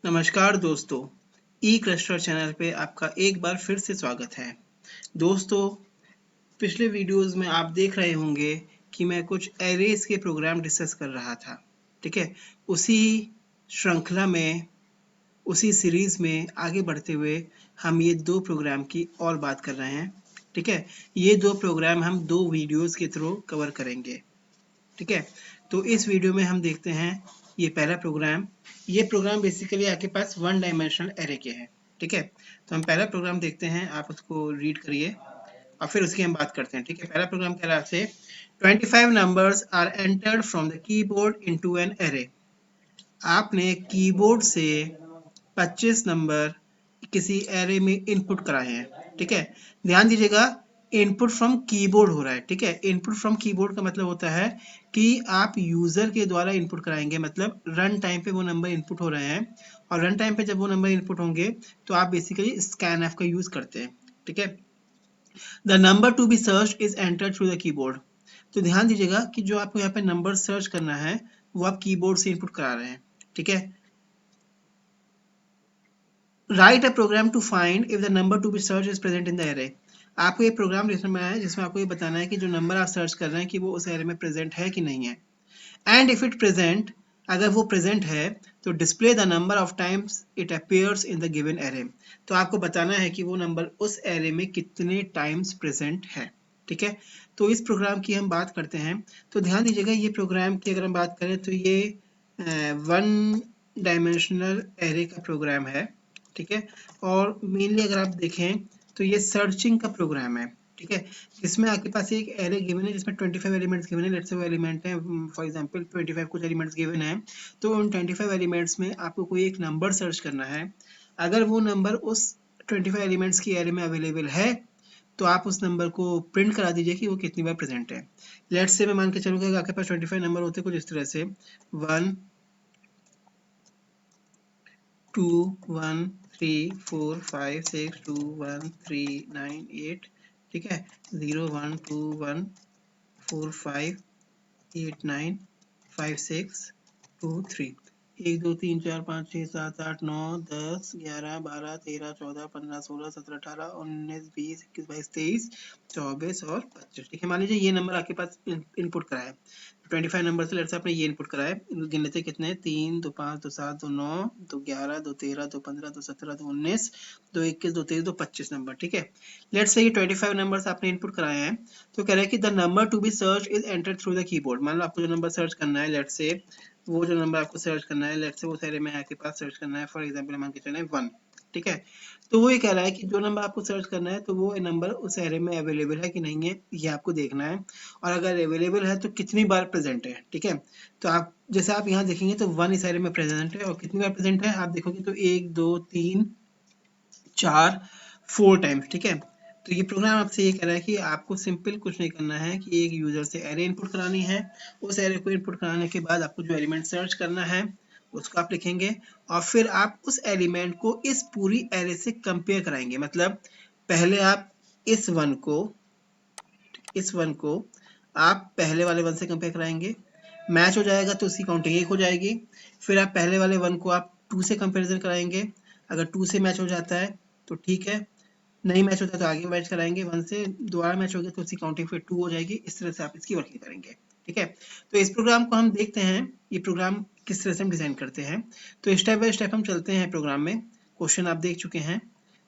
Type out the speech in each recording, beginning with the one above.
नमस्कार दोस्तों, ई cluster channel पे आपका एक बार फिर से स्वागत है। दोस्तों, पिछले वीडियोस में आप देख रहे होंगे कि मैं कुछ एरेज के प्रोग्राम डिस्कस कर रहा था, ठीक है। उसी श्रृंखला में, उसी सीरीज में आगे बढ़ते हुए हम ये दो प्रोग्राम की और बात कर रहे हैं, ठीक है। ये दो प्रोग्राम हम दो वीडियोस के थ्रू कवर करेंगे, ठीक है। तो इस वीडियो में हम देखते हैं ये पहला प्रोग्राम। ये प्रोग्राम बेसिकली आपके पास वन डायमेंशनल एरे के हैं, ठीक है। तो हम पहला प्रोग्राम देखते हैं, आप उसको रीड करिए और फिर उसकी हम बात करते हैं, ठीक है। पहला प्रोग्राम कह रहा है आपसे 25 numbers are entered from the keyboard into an array. आपने कीबोर्ड से 25 नंबर किसी एरे में इनपुट कराए हैं, ठीक है। ध्यान दीजिएगा, इनपुट फ्रॉम कीबोर्ड हो रहा है, ठीक है। इनपुट फ्रॉम कीबोर्ड का मतलब होता है कि आप यूजर के द्वारा इनपुट कराएंगे, मतलब रन टाइम पे वो नंबर इनपुट हो रहे हैं और रन टाइम पे जब वो नंबर इनपुट होंगे तो आप बेसिकली स्कैनएफ का यूज करते हैं, ठीक है। The number to be search is entered through the keyboard. तो ध्यान दीजिएगा कि जो आपको यहाँ पे नंबर सर्च करना है वो आप कीबोर्ड से इनपुट करा रहे हैं, ठीक है। Write a program to find if the number to be search is present in the array. आपको ये प्रोग्राम लिखना में है जिसमें आपको ये बताना है कि जो नंबर आप सर्च कर रहे हैं कि वो उस एरे में प्रेजेंट है कि नहीं है। एंड इफ इट प्रेजेंट, अगर वो प्रेजेंट है तो display the number of times it appears in the given array. तो आपको बताना है कि वो नंबर उस एरे में कितने टाइम्स प्रेजेंट है, ठीक है। तो इस प्रोग्राम की हम बात करते हैं। तो ध्यान दीजिएगा, ये प्रोग्राम की अगर हम बात करें तो ये वन डायमेंशनल एरे का प्रोग्राम है, ठीक है। और मेनली अगर आप देखें तो ये सर्चिंग का प्रोग्राम है, ठीक है। इसमें आपके पास एक एरे गिवन है जिसमें 25 एलिमेंट्स गिवन है। लेट्स से वो एलिमेंट है, फॉर एग्जांपल 25 कुछ एलिमेंट्स गिवन है। तो उन 25 एलिमेंट्स में आपको कोई एक नंबर सर्च करना है। अगर वो नंबर उस 25 एलिमेंट्स की एरे में अवेलेबल है तो आप उस नंबर को प्रिंट करा दीजिए कि वो कितनी बार प्रेजेंट है। लेट्स से मैं मान के चलूँगा कि आपके पास 25 नंबर होते कुछ इस तरह से 1 2 1 3 4 5 6 2 1 3 9 8, ठीक है। 0 1 2 1 4 5 8 9 5 6 2 3, 1 2 3 4 5 6 7 8 9 10 11 12 13 14 15 16 17 18 19 20 21 22 23 24 और 25, ठीक है। मान लीजिए ये नंबर आपके पास इनपुट करा है 25 नंबर से। लेट्स से आपने ये इनपुट करा है, गिन लेते कितने, 3 2 5 2 7 2 9 2 11 2 13 2 15 2 17 2 19 2 21 2 23 2 25 नंबर, ठीक है। लेट्स से ये 25 नंबर्स आपने इनपुट कराए हैं। तो कह रहा है कि the number to be search is entered through the keyboard. मान लो आपको जो नंबर सर्च करना है, लेट्स से वो जो नंबर आपको सर्च करना है, लेट्स से वो एरे में आपके पास सर्च करना है, फॉर एग्जांपल मान के चलें 1, ठीक है। तो वो ये कह रहा है कि जो नंबर आपको सर्च करना है तो वो नंबर उस एरे में अवेलेबल है कि नहीं है, ये आपको देखना है। और अगर अवेलेबल है तो कितनी बार प्रेजेंट है, ठीक है। तो आप जैसे आप यहाँ देखेंगे तो 1 इस एरे में प्रेजेंट है और कितनी बार प्रेजेंट है आप देखोगे तो 1 2 3 4 4 टाइम्स, ठीक है। तो ये प्रोग्राम आपसे ये कह रहा है कि आपको सिंपल कुछ नहीं करना है कि एक यूजर से एरे इनपुट करानी है। उस एरे को इनपुट कराने के बाद आपको जो एलिमेंट सर्च करना है उसको आप लिखेंगे और फिर आप उस एलिमेंट को इस पूरी एरे से कंपेयर कराएंगे। मतलब पहले आप इस वन को आप पहले वाले वन से कंपेयर कराएंगे, मैच हो जाएगा तो उसकी काउंटिंग 1 हो जाएगी। फिर आप पहले वाले वन को आप 2 से कंपेरिजन कराएंगे, अगर 2 से मैच हो जाता है तो ठीक है, नहीं मैच होता तो आगे मैच कराएंगे, 1 से दोबारा मैच हो गया तो उसकी काउंटिंग फिर 2 हो जाएगी। इस तरह से आप इसकी वर्किंग करेंगे, ठीक है। तो इस प्रोग्राम को हम देखते हैं, ये प्रोग्राम किस तरह से हम डिजाइन करते हैं। तो स्टेप बाय स्टेप हम चलते हैं प्रोग्राम में। क्वेश्चन आप देख चुके हैं,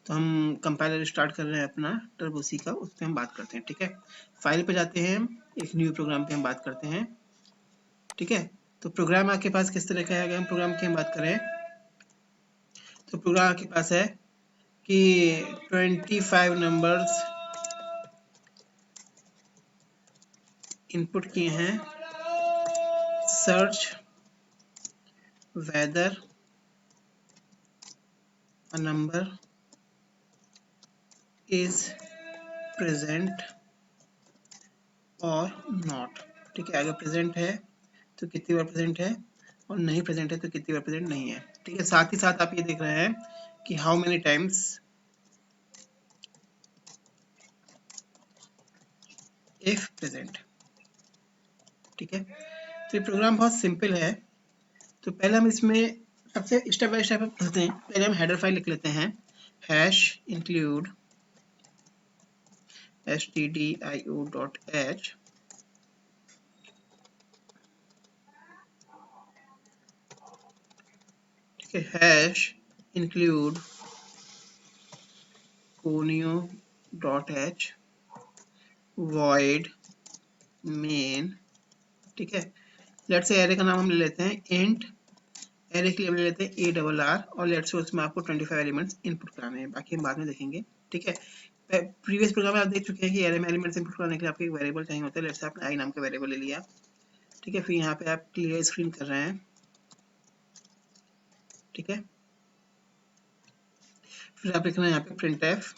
तो हम कंपाइलर स्टार्ट कर रहे हैं अपना टर्बो सी का, उस पर हम बात करते हैं, ठीक है। फाइल पे जाते हैं, एक न्यू प्रोग्राम पे हम बात करते हैं, ठीक है। तो प्रोग्राम आपके पास किस तरह का है, अगर हम प्रोग्राम की हम बात करें तो प्रोग्राम आपके पास है कि 25 नंबर्स इनपुट किए हैं, search weather a number is present और नॉट, ठीक है। अगर प्रेजेंट है तो कितनी बार प्रेजेंट है और नहीं प्रेजेंट है तो कितनी बार प्रेजेंट नहीं है, ठीक है। साथ ही साथ आप ये देख रहे हैं कि how many times if present, ठीक है। तो ये प्रोग्राम बहुत सिंपल है। तो पहले हम इसमें सबसे स्टेप बाय स्टेप चलते हैं। पहले हम हेडर फाइल लिख लेते हैं, हैश इंक्लूड stdio.h, ठीक है, hash include conio.h void main, ठीक है। लेट्स से एरे का नाम हम ले लेते हैं इंट, एरे के लिए हम ले लेते हैं ARR और लेट्स से उसमें आपको 25 एलिमेंट्स इनपुट कराने हैं, बाकी हम बाद में देखेंगे, ठीक है। प्रीवियस प्रोग्राम में आप देख चुके हैं कि एरे में एलिमेंट्स इनपुट कराने के लिए आपको एक वेरिएबल चाहिए होता है। लेट्स से आपने आई नाम का वेरिएबल ले लिया, ठीक है। फिर यहाँ पे आप क्लियर स्क्रीन कर रहे हैं, ठीक है। फिर आप लिखना है यहाँ पे printf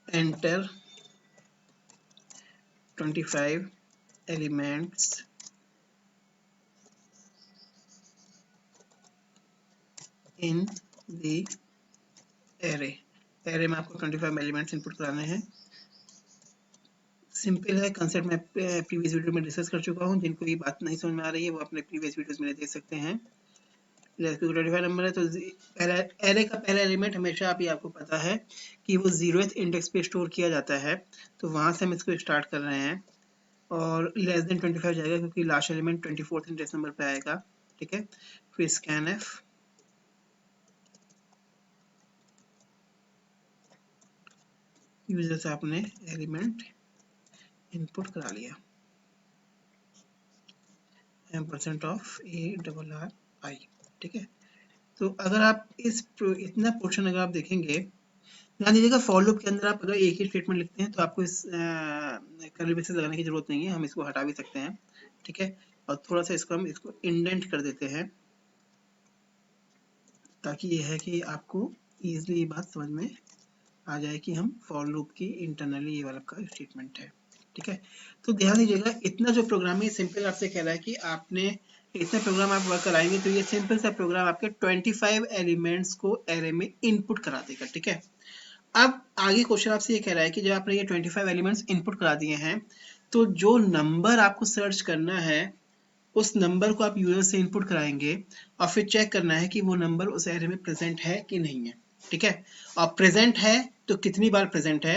enter 25 elements in the array। Array में आपको 25 एलिमेंट्स इनपुट कराने हैं। सिंपल है, कंसेप्ट मैं प्रीवियस वीडियो में डिस्कस कर चुका हूँ। जिनको ये बात नहीं समझ में आ रही है वो अपने प्रीवियस वीडियोस में देख सकते हैं। 25 नंबर है तो पहला एरे का पहला एलिमेंट हमेशा आपको पता है कि वो 0th इंडेक्स पे स्टोर किया जाता है, तो वहां से हम इसको स्टार्ट कर रहे हैं और लेस देन 25 जाएगा क्योंकि last element 24th index number पे आएगा, ठीक है। फिर scanf यूजर से आपने एलिमेंट इनपुट करा लिया, % ऑफ ARRI, ठीक है। तो अगर आप इतना पोर्शन अगर आप देखेंगे, ध्यान दीजिएगा फॉर लूप के अंदर आप अगर एक ही स्टेटमेंट लिखते हैं तो आपको इस कर्ली ब्रेसेस लगाने की जरूरत नहीं है, हम इसको हटा भी सकते हैं, ठीक है। और थोड़ा सा इसको हम इंडेंट कर देते हैं ताकि ये है कि आपको इजीली ये बात समझ में आ जाए कि हम फॉर लूप की इंटरनली ये वाला का स्टेटमेंट है, ठीक है। तो ध्यान दीजिएगा इतना जो प्रोग्राम है सिंपल आपसे कह रहा है कि आपने इतना प्रोग्राम आप वर्क कराएंगे तो ये सिंपल सा प्रोग्राम आपके 25 एलिमेंट्स को एरे में इनपुट करा देगा, ठीक है। अब आगे क्वेश्चन आपसे ये कह रहा है कि जब आपने ये 25 एलिमेंट्स इनपुट करा दिए हैं तो जो नंबर आपको सर्च करना है उस नंबर को आप यूजर से इनपुट कराएंगे और फिर चेक करना है कि वो नंबर उस एरे में प्रेजेंट है कि नहीं है, ठीक है। और प्रेजेंट है तो कितनी बार प्रेजेंट है,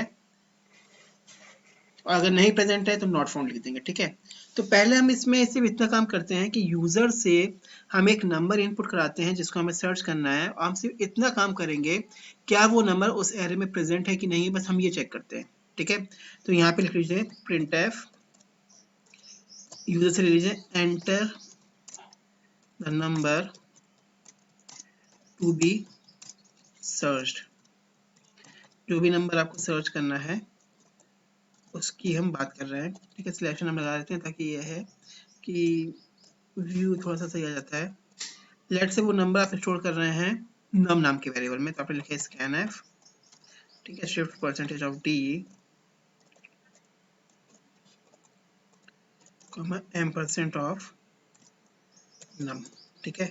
और अगर नहीं प्रेजेंट है तो नॉट फाउंड लिख देंगे, ठीक है। तो पहले हम इसमें सिर्फ इतना काम करते हैं कि यूजर से हम एक नंबर इनपुट कराते हैं जिसको हमें सर्च करना है और हम सिर्फ इतना काम करेंगे क्या वो नंबर उस एरे में प्रेजेंट है कि नहीं, बस हम ये चेक करते हैं, ठीक है। तो यहाँ पे लिख लीजिए printf, यूजर से ले लीजिए enter the number to be searched, जो भी नंबर आपको सर्च करना है उसकी हम बात कर रहे हैं, ठीक है। सिलेक्शन हम लगा देते हैं ताकि ये है कि व्यू थोड़ा सा सही आ जाता है। लेट से वो नंबर आप स्टोर कर रहे हैं नम नाम के वेरिएबल में, तो आपने लिखा है scanf, ठीक है, shift % of d %, of num, ठीक है।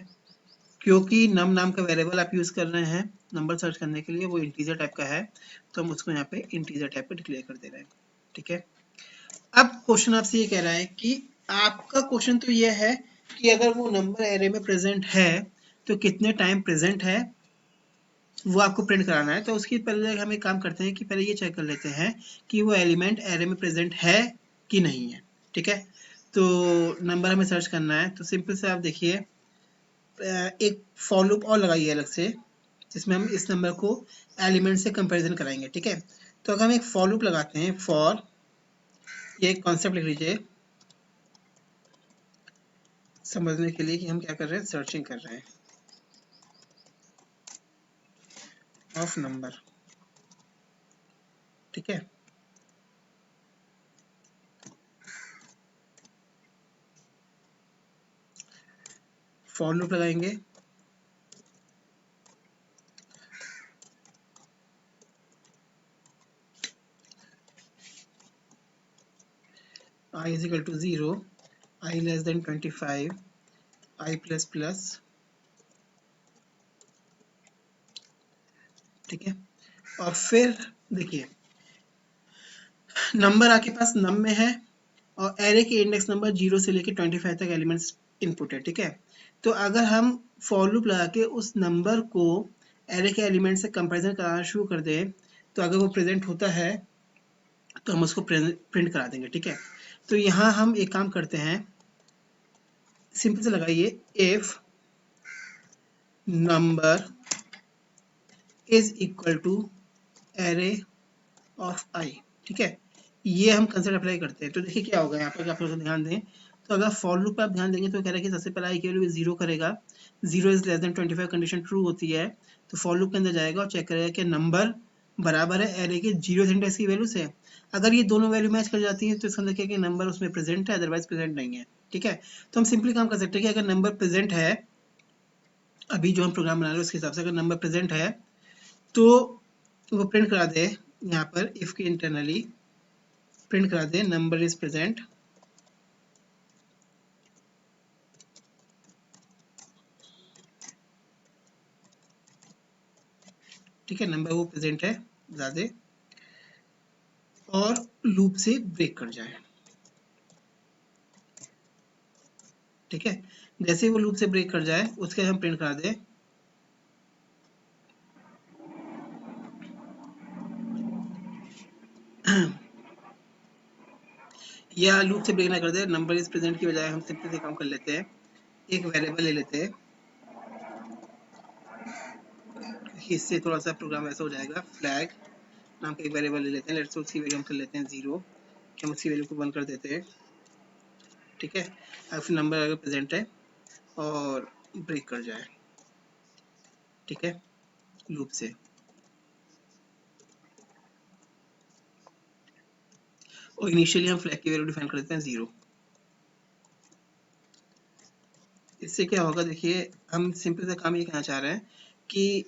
क्योंकि num नाम का वेरिएबल आप यूज कर रहे हैं नंबर सर्च करने के लिए, वो इंटीजर टाइप का है तो हम उसको यहाँ पे इंटीजर टाइप पे डिक्लेयर कर दे रहे हैं, ठीक है। अब क्वेश्चन आपसे ये कह रहा है कि आपका क्वेश्चन तो ये है कि अगर वो नंबर एरे में प्रेजेंट है तो कितने टाइम प्रेजेंट है वो आपको प्रिंट कराना है। तो उसकी पहले हम एक काम करते हैं कि पहले ये चेक कर लेते हैं कि वो एलिमेंट एरे में प्रेजेंट है कि नहीं है, ठीक है। तो नंबर हमें सर्च करना है तो सिंपल से आप देखिए एक फॉर लूप और लगाइए अलग से जिसमें हम इस नंबर को एलिमेंट से कंपैरिजन कराएंगे, ठीक है। तो अगर हम एक फॉर लूप लगाते हैं, फॉर, ये एक कॉन्सेप्ट लिख लीजिए समझने के लिए कि हम क्या कर रहे हैं, सर्चिंग कर रहे हैं ऑफ नंबर, ठीक है। फॉर लूप लगाएंगे, i is equal to 0, i less than 25, i plus plus, ठीक है। और फिर देखिए नंबर आपके पास नम में है और एरे के इंडेक्स नंबर 0 से लेकर 25 तक एलिमेंट्स इनपुट है, ठीक है। तो अगर हम फॉर लूप लगा के उस नंबर को एरे के एलिमेंट से कंपैरिजन कराना शुरू कर दें, तो अगर वो प्रेजेंट होता है तो हम उसको प्रिंट करा देंगे, ठीक है। तो यहाँ हम एक काम करते हैं, सिंपल से लगाइए, if number is equal to array of I, ठीक है। ये हम कंसेप्ट अप्लाई करते हैं। तो देखिए क्या होगा यहाँ पर, आप लोग ध्यान दें। तो अगर फॉर लूप पर आप ध्यान देंगे तो कह रहा है कि सबसे पहले आई की वैल्यू 0 करेगा, 0 is less than 25 condition true होती है, तो फॉर लूप के अंदर जाएगा और चेक करेगा कि नंबर बराबर है एरे के 0th इंडेक्स की वैल्यू से। अगर ये दोनों वैल्यू मैच कर जाती है तो इसका मतलब कि नंबर उसमें प्रेजेंट है, अदरवाइज प्रेजेंट नहीं है, ठीक है। तो हम सिंपली काम कर सकते हैं कि अगर नंबर प्रेजेंट है, अभी जो हम प्रोग्राम बना रहे हैं उसके हिसाब से अगर नंबर प्रेजेंट है तो वो प्रिंट करा दे, यहाँ पर इफ के इंटरनली प्रिंट करा दे नंबर इज प्रेजेंट, ठीक है, नंबर वो प्रेजेंट है बता दे, और लूप से ब्रेक कर जाए, ठीक है। जैसे ही वो लूप से ब्रेक कर जाए उसके हम प्रिंट करा दे या लूप से ब्रेक ना कर दे, नंबर इज प्रेजेंट की बजाय हम सिंपली से काम कर लेते हैं, एक वेरिएबल ले लेते हैं, इससे थोड़ा सा प्रोग्राम ऐसा हो जाएगा, फ्लैग नाम का एक वेरिएबल ले लेते हैं, लेट्स उसकी वैल्यू हम कर लेते हैं 0, कि हम उसकी वैल्यू को 1 कर देते हैं, ठीक है। अब नंबर अगर प्रेजेंट है और ब्रेक कर जाए, ठीक है, लूप से, और इनिशियली हम फ्लैग की वैल्यू डिफाइन कर देते हैं 0। इससे क्या होगा, देखिए हम सिंपल सा काम ये कहना चाह रहे हैं कि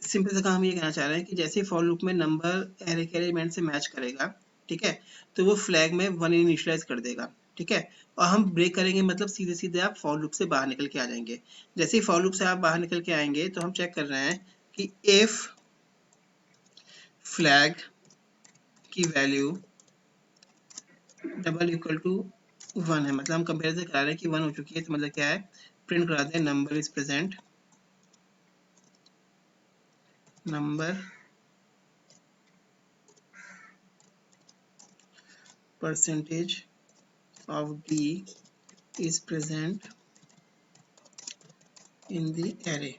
सिंपल सा काम हम ये कहना चाह रहे हैं कि जैसे फॉर लूप में नंबर एरे के एलिमेंट से मैच करेगा, ठीक है, तो वो फ्लैग में 1 इनिशियलाइज कर देगा, ठीक है। और हम ब्रेक करेंगे मतलब सीधे सीधे आप फॉर लूप से बाहर निकल के आ जाएंगे। जैसे ही फॉर लूप से आप बाहर निकल के आएंगे तो हम चेक कर रहे हैं कि इफ फ्लैग की वैल्यू डबल इक्वल टू 1 है, मतलब हम कंपेरिजन करा रहे हैं कि 1 हो चुकी है, तो मतलब क्या है, प्रिंट करा दें number is present, number percentage of d is present in the array,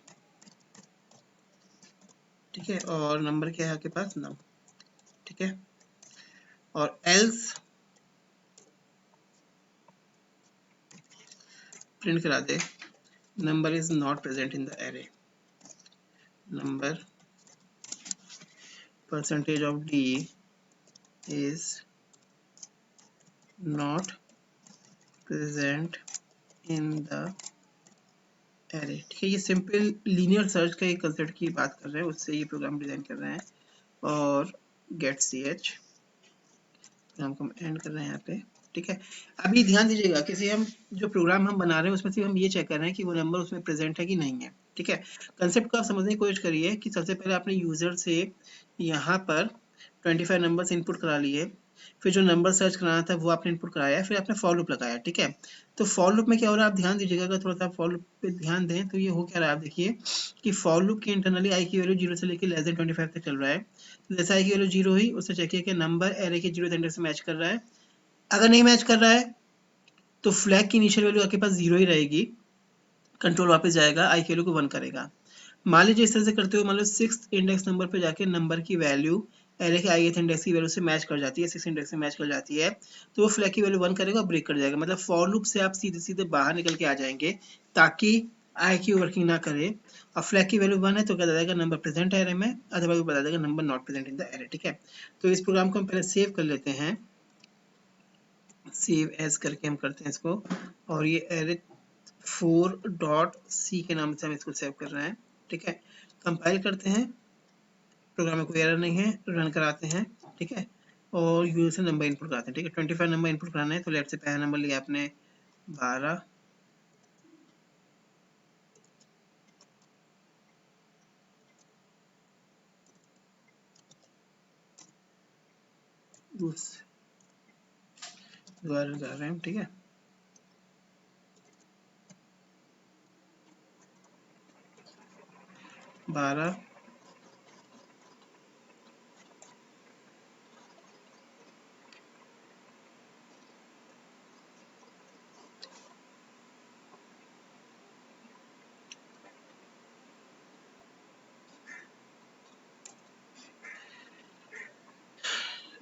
ठीक है, और नंबर क्या है आपके पास 9, ठीक है। और else प्रिंट करा दे number is not present in the array, number percentage of d is not present in the array, ठीक है। ये सिंपल लीनियर सर्च का एक कंसेप्ट की बात कर रहे हैं, उससे ये प्रोग्राम डिजाइन कर रहे हैं। और गेट सी एच प्रोग्राम को एंड कर रहे हैं यहाँ पे, ठीक है। अभी ध्यान दीजिएगा, किसी हम जो प्रोग्राम हम बना रहे हैं उसमें से हम ये चेक कर रहे हैं कि वो नंबर उसमें प्रेजेंट है कि नहीं है, ठीक है। कंसेप्ट को आप समझने की कोशिश करिए कि सबसे पहले आपने यूजर से यहाँ पर 25 नंबर्स इनपुट करा लिए, फिर जो नंबर सर्च कराना था वो आपने इनपुट कराया, फिर आपने फॉर लूप लगाया, ठीक है। तो फॉर लूप में क्या हो रहा है आप ध्यान दीजिएगा, अगर थोड़ा सा फॉर लूप पे ध्यान दें तो ये हो क्या रहा है आप देखिए कि फॉर लूप के इंटरनली आई की वैल्यू 0 से लेकर लेस देन 25 तक चल रहा है। जैसे आई की वैल्यू 0 हुई उससे चेक किया कि नंबर एरे के 0th इंडेक्स से मैच कर रहा है, अगर नहीं मैच कर रहा है तो फ्लैग की इनिशियल वैल्यू आपके पास 0 ही रहेगी, कंट्रोल वापस जाएगा, आई की वैल्यू को 1 करेगा। मान लीजिए इस तरह से करते हुए मान लो 6th इंडेक्स नंबर पे जाके नंबर की वैल्यू एरे के ith इंडेक्स की वैल्यू से मैच कर जाती है, 6 इंडेक्स से मैच कर जाती है, तो वो फ्लैग की वैल्यू 1 करेगा और ब्रेक कर जाएगा। मतलब फॉर लूप से आप सीधे सीधे बाहर निकल के आ जाएंगे ताकि आई की वर्किंग ना करे, और फ्लैग की वैल्यू 1 है तो क्या बता देगा नंबर प्रेजेंट है एरे में, अदरवाइज बता देगा number not present in the array, ठीक है। तो इस प्रोग्राम को हम पहले सेव कर लेते हैं, सेव एज करके हम करते हैं इसको, और ये एरे 4.c के नाम से हम इसको सेव कर रहे हैं, ठीक है। कंपाइल करते हैं, प्रोग्राम में कोई एरर नहीं है, रन कराते हैं, ठीक है, और यूजर से नंबर इनपुट कराते हैं, ठीक है। 25 नंबर इनपुट कराना है, तो लेट से पहला नंबर लिया आपने 12, दोबारा जा रहे हैं, ठीक है। 12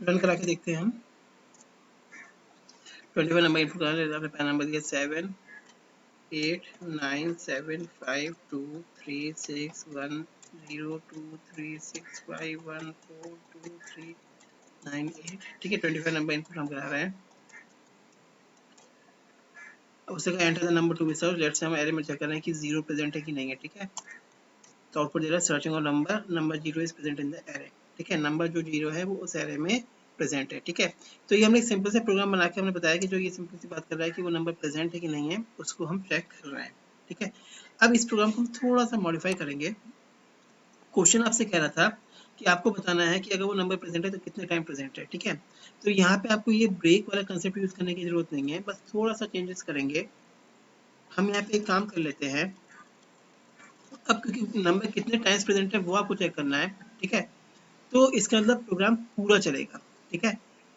रन करा के देखते हैं हम। 21 नंबर इनपुट करना है, आपने पहला नंबर दिया 7 8 9 7 5 2 3 6 1 0 2 3 6 5 1 4 2 3 9 8। ठीक है, 25 नंबर इनपुट हम करा रहे हैं। अब उससे कहा enter the number to be serve. Let's say हम एरे में चेक कर रहे हैं कि 0 प्रेजेंट है कि नहीं है। ठीक है, तो आउटपुट दे रहा है सर्चिंग और number 0 is present in the array. ठीक है, नंबर जो 0 है वो उस एरे में प्रेजेंट है। ठीक है, तो ये हमने एक सिंपल से प्रोग्राम बना के हमने बताया कि जो ये सिंपल सी बात कर रहा है कि वो नंबर प्रेजेंट है कि नहीं है, उसको हम चेक कर रहे हैं। ठीक है, अब इस प्रोग्राम को हम थोड़ा सा मॉडिफाई करेंगे। क्वेश्चन आपसे कह रहा था कि आपको बताना है कि अगर वो नंबर प्रेजेंट है तो कितने टाइम प्रेजेंट है। ठीक है, तो यहाँ पे आपको ये ब्रेक वाला कंसेप्ट यूज करने की जरूरत नहीं है, बस थोड़ा सा चेंजेस करेंगे। हम यहाँ पे एक काम कर लेते हैं। अब क्योंकि नंबर कितने टाइम्स प्रेजेंट है वो आपको चेक करना है। ठीक है, तो इसका मतलब प्रोग्राम पूरा चलेगा। ठीक है,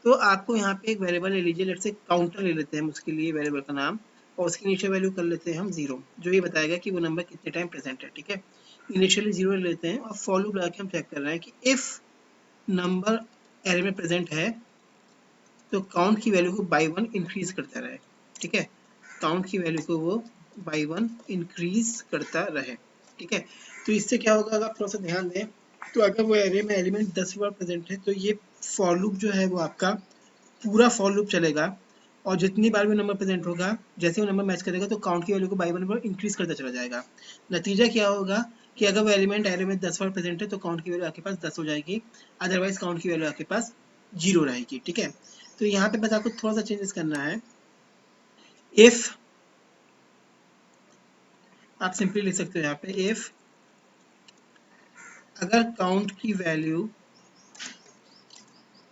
तो आपको यहाँ पे एक वेरिएबल ले लीजिए, लेट्स से काउंटर ले लेते हैं हम उसके लिए वेरिएबल का नाम, और उसकी इनिशियल वैल्यू कर लेते हैं हम 0, जो ये बताएगा कि वो नंबर कितने टाइम प्रेजेंट है। ठीक है, इनिशियली 0 ले लेते हैं और फॉर लूप लगा के हम चेक कर रहे हैं कि इफ नंबर एरे में प्रेजेंट है तो काउंट की वैल्यू को बाई 1 इंक्रीज करता रहे। ठीक है, काउंट की वैल्यू को वो बाई 1 इंक्रीज करता रहे। ठीक है, तो इससे क्या होगा, अगर आप थोड़ा सा ध्यान दें तो अगर वो एरे में एलिमेंट 10 बार प्रेजेंट है तो ये फॉर लूप जो है वो आपका पूरा फॉर लूप चलेगा, और जितनी बार भी नंबर प्रेजेंट होगा जैसे वो नंबर मैच करेगा तो काउंट की वैल्यू को बाई 1 पर इंक्रीज करता चला जाएगा। नतीजा क्या होगा कि अगर वो एलिमेंट एरे में 10 बार प्रेजेंट है तो काउंट की वैल्यू आपके पास 10 हो जाएगी, अदरवाइज काउंट की वैल्यू आपके पास 0 रहेगी। ठीक है, तो यहाँ पे बस आपको थोड़ा सा चेंजेस करना है। इफ आप सिंपली लिख सकते हो यहाँ पे, इफ अगर काउंट की वैल्यू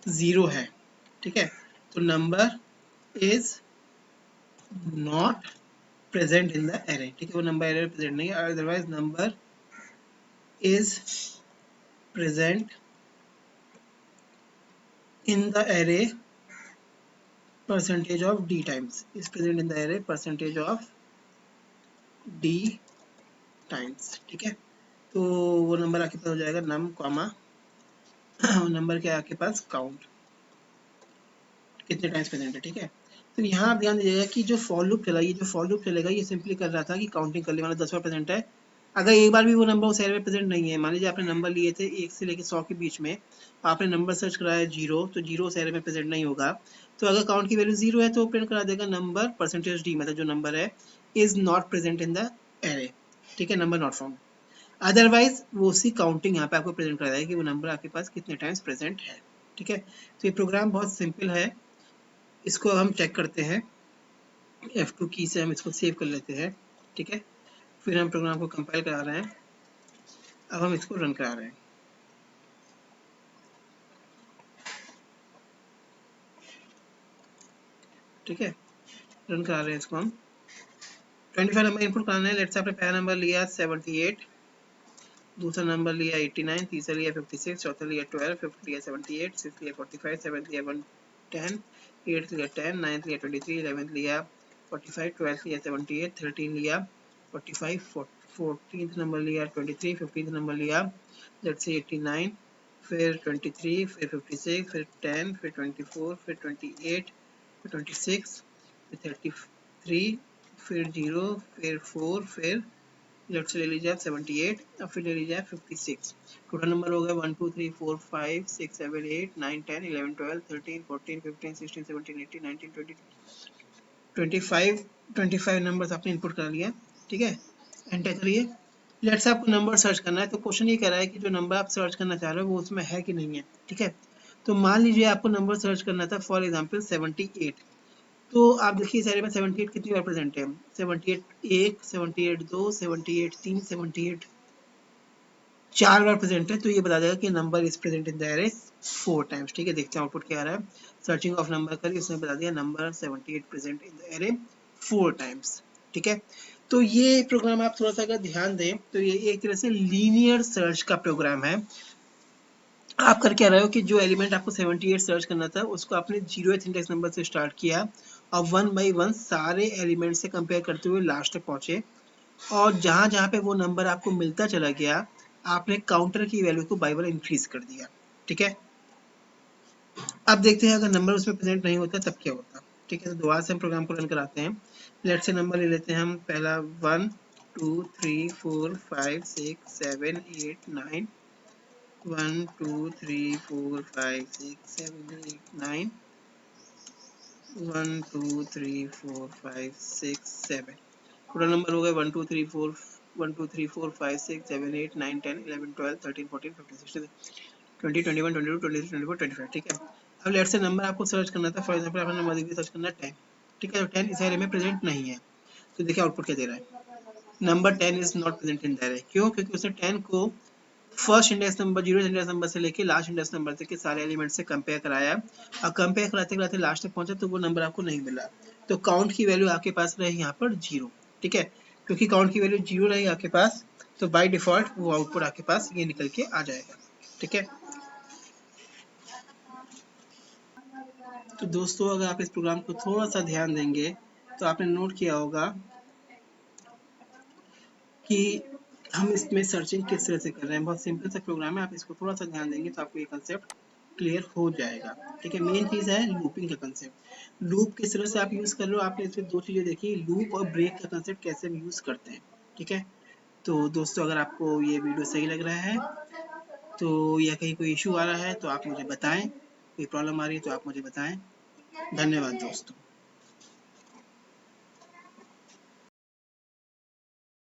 0 है, ठीक है, तो number is not present in the array. ठीक है, वो नंबर एरे प्रेजेंट नहीं है, otherwise number is present in the array percentage of D times, is present in the array percentage of D times. ठीक है, तो वो नंबर आपके पास हो जाएगा नम कॉमा नंबर क्या है आपके पास काउंट, कितने टाइम्स प्रेजेंट है। ठीक है, तो यहाँ आप ध्यान दीजिएगा कि जो फॉर लूप चला, ये जो फॉर लूप चलेगा ये सिंपली कर रहा था कि काउंटिंग कर ले, मतलब 10 बार प्रेजेंट है। अगर एक बार भी वो नंबर उस एरे में प्रेजेंट नहीं है, मान लीजिए आपने नंबर लिए थे 1 से लेकर 100 के बीच में, आपने नंबर सर्च कराया 0, तो 0 उस एरे में प्रेजेंट नहीं होगा। तो अगर काउंट की वैल्यू 0 है तो प्रिंट करा देगा नंबर परसेंटेज डी, मतलब जो नंबर है is not present in the array. ठीक है, नंबर नॉट फाउंड। अदरवाइज वो उसी काउंटिंग यहाँ पे आपको प्रेजेंट करा देगा कि वो नंबर आपके पास कितने टाइम्स प्रेजेंट है। ठीक है, तो ये प्रोग्राम बहुत सिंपल है, इसको अब हम चेक करते हैं। F2 की से हम इसको सेव कर लेते हैं। ठीक है, फिर हम प्रोग्राम को कंपाइल करा रहे हैं। अब हम इसको रन करा रहे हैं। ठीक है, रन करा रहे हैं इसको हम। 25 नंबर इनपुट कराना है। लेट्स से आपने पहला नंबर लिया 78, दूसरा नंबर लिया 89, तीसरा लिया 56, चौथा लिया 12, फिफ्थ लिया 78, सिक्स लिया 45, सेवंथ लिया 110, एट्थ लिया 10, नाइन्थ लिया 23, 11th लिया 45, 12th लिया 78, 13 लिया 45, 14th नंबर लिया 23, 15th नंबर लिया लेट्स से 89, फिर 23, फिर 56, फिर 10, फिर 24, फिर 28, फिर 26, फिर 33, फिर 0, फिर 4, फिर लेफ्ट से ले लीजिए आप 78, अब फिर ले लीजिए आप 56। टोटल नंबर हो गए 1 2 3 4 5 6 7 8 9 10 11 12 13 14 15 16 17 18 19 20 25 25 नंबर्स आपने इनपुट कर लिया। ठीक है, एंटर करिए। लेट्स आपको नंबर सर्च करना है, तो क्वेश्चन ये कह रहा है कि जो नंबर आप सर्च करना चाह रहे हो वो उसमें है कि नहीं है। ठीक है, तो मान लीजिए आपको नंबर सर्च करना था फॉर एग्जांपल 78, तो आप देखिए सारे में 78 कितनी बार प्रेजेंट है, 78 1, 78 2, 78 3, 78 4 बार प्रेजेंट है, तो ये बता देगा कि number is present in the array 4 times. ठीक है, देखते हैं आउटपुट क्या आ रहा है। सर्चिंग ऑफ नंबर करिए, उसने बता दिया number 78 present in the array 4 times. ठीक है, तो ये प्रोग्राम आप थोड़ा सा अगर ध्यान दें तो ये एक तरह से लीनियर सर्च का प्रोग्राम है। आप कर क्या रहे हो कि जो एलिमेंट आपको 78 सर्च करना था उसको आपने 0th इंडेक्स नंबर से स्टार्ट किया और 1 बाई 1 सारे एलिमेंट से कंपेयर करते हुए लास्ट तक पहुंचे और जहां जहां पे वो नंबर आपको मिलता चला गया आपने काउंटर की वैल्यू को बाई 1 इंक्रीज कर दिया। ठीक है, अब देखते हैं अगर नंबर उसमें प्रेजेंट नहीं होता तब क्या होता। ठीक है, तो दोबारा से हम प्रोग्राम को रन कराते हैं। लेट से नंबर ले लेते हैं हम पहला 1 2 3 4 5 6 7 8 9 1 2 3 4 5 6 7 8 9 1 2 3 4 5 6 7 टोटल नंबर हो गए 1 2 3 4 1 2 3 4 5 6 7 8 9 10 11 12 13 14 15 16 20 21 22 23 24 25। ठीक है, अब लेट से नंबर आपको सर्च करना था, फॉर एग्जांपल आपने नंबर सर्च करना है 10। ठीक है, तो 10 इस एरे में प्रेजेंट नहीं है, तो देखिए आउटपुट क्या दे रहा है, number 10 is not present in the array. क्यों? क्योंकि उसने 10 को first index number 0 index number से लेके लास्ट इंडेक्स नंबर तक के सारे एलिमेंट से कंपेयर कराया और कंपेयर कराते कराते लास्ट तक पहुंचा तो वो नंबर आपको नहीं मिला, तो काउंट की वैल्यू आपके पास रही यहाँ पर 0। ठीक है, क्योंकि काउंट की वैल्यू 0 रही आपके पास तो बाय डिफॉल्ट वो आउटपुट आपके पास ये निकल के आ जाएगा। ठीक है, तो दोस्तों अगर आप इस प्रोग्राम को थोड़ा सा ध्यान देंगे तो आपने नोट किया होगा कि हम इसमें सर्चिंग किस तरह से कर रहे हैं। बहुत सिंपल सा प्रोग्राम है, आप इसको थोड़ा सा ध्यान देंगे तो आपको ये कंसेप्ट क्लियर हो जाएगा। ठीक है, मेन चीज है लूपिंग का कंसेप्ट। लूप किस तरह से आप यूज कर रहे हो, आपने इसमें दो चीजें देखी, लूप और ब्रेक का कंसेप्ट कैसे हम यूज करते हैं। ठीक है, तो दोस्तों अगर आपको ये वीडियो सही लग रहा है तो या कहीं कोई इशू आ रहा है तो आप मुझे बताएं, कोई प्रॉब्लम आ रही है तो आप मुझे बताएं। धन्यवाद दोस्तों।